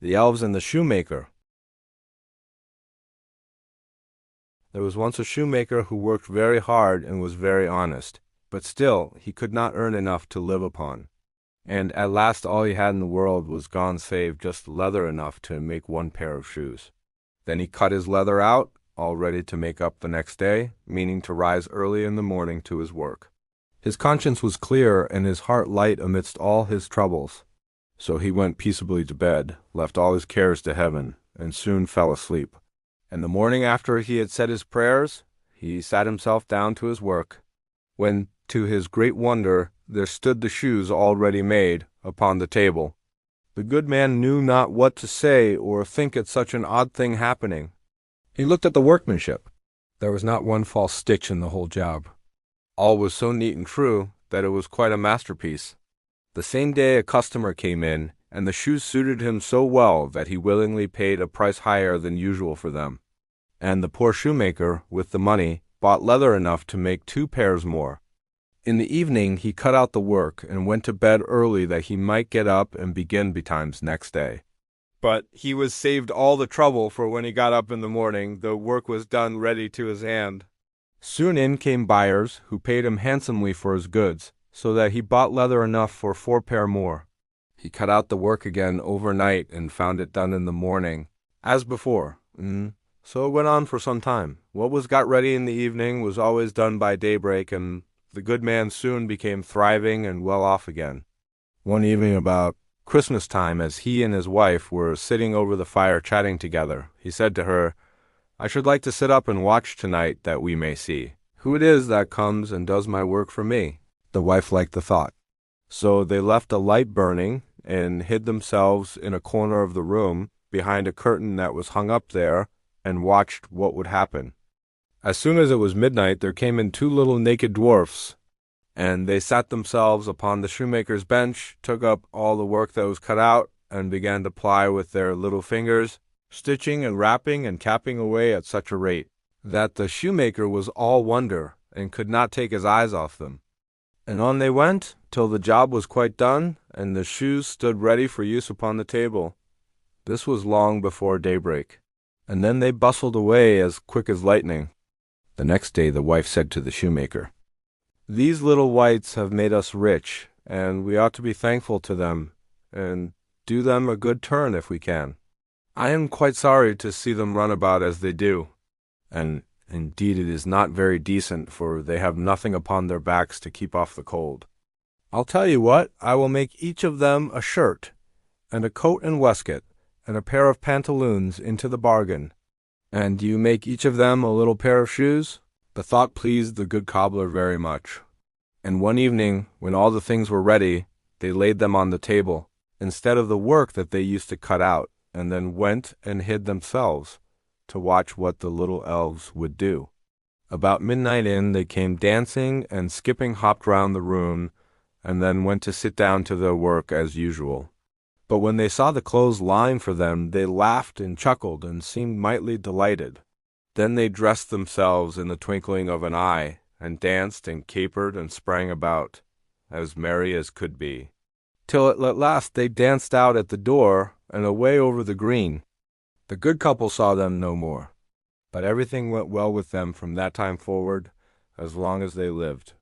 The Elves and the Shoemaker. There was once a shoemaker who worked very hard and was very honest, but still he could not earn enough to live upon. And at last all he had in the world was gone save just leather enough to make one pair of shoes. Then he cut his leather out, all ready to make up the next day, meaning to rise early in the morning to his work. His conscience was clear and his heart light amidst all his troubles. So he went peaceably to bed, left all his cares to heaven, and soon fell asleep. And the morning after he had said his prayers, he sat himself down to his work, when, to his great wonder, there stood the shoes already made upon the table. The good man knew not what to say or think at such an odd thing happening. He looked at the workmanship. There was not one false stitch in the whole job. All was so neat and true that it was quite a masterpiece. The same day a customer came in, and the shoes suited him so well that he willingly paid a price higher than usual for them. And the poor shoemaker, with the money, bought leather enough to make 2 pairs more. In the evening he cut out the work and went to bed early that he might get up and begin betimes next day. But he was saved all the trouble, for when he got up in the morning, the work was done ready to his hand. Soon in came buyers, who paid him handsomely for his goods, so that he bought leather enough for 4 pair more. He cut out the work again overnight and found it done in the morning, as before. So it went on for some time. What was got ready in the evening was always done by daybreak, and the good man soon became thriving and well off again. One evening about Christmas time, as he and his wife were sitting over the fire chatting together, he said to her, "I should like to sit up and watch tonight, that we may see who it is that comes and does my work for me." The wife liked the thought. So they left a light burning and hid themselves in a corner of the room behind a curtain that was hung up there, and watched what would happen. As soon as it was midnight there came in 2 little naked dwarfs, and they sat themselves upon the shoemaker's bench, took up all the work that was cut out, and began to ply with their little fingers, stitching and wrapping and capping away at such a rate, that the shoemaker was all wonder, and could not take his eyes off them. And on they went, till the job was quite done, and the shoes stood ready for use upon the table. This was long before daybreak, and then they bustled away as quick as lightning. The next day the wife said to the shoemaker, "These little wights have made us rich, and we ought to be thankful to them, and do them a good turn if we can. I am quite sorry to see them run about as they do, and indeed it is not very decent, for they have nothing upon their backs to keep off the cold. I'll tell you what, I will make each of them a shirt, and a coat and waistcoat, and a pair of pantaloons into the bargain. And you make each of them a little pair of shoes?" The thought pleased the good cobbler very much. And one evening, when all the things were ready, they laid them on the table, instead of the work that they used to cut out, and then went and hid themselves, to watch what the little elves would do. About midnight they came dancing and skipping hopped round the room, and then went to sit down to their work as usual. But when they saw the clothes lying for them, they laughed and chuckled and seemed mightily delighted. Then they dressed themselves in the twinkling of an eye, and danced and capered and sprang about, as merry as could be, till at last they danced out at the door and away over the green. The good couple saw them no more, but everything went well with them from that time forward, as long as they lived.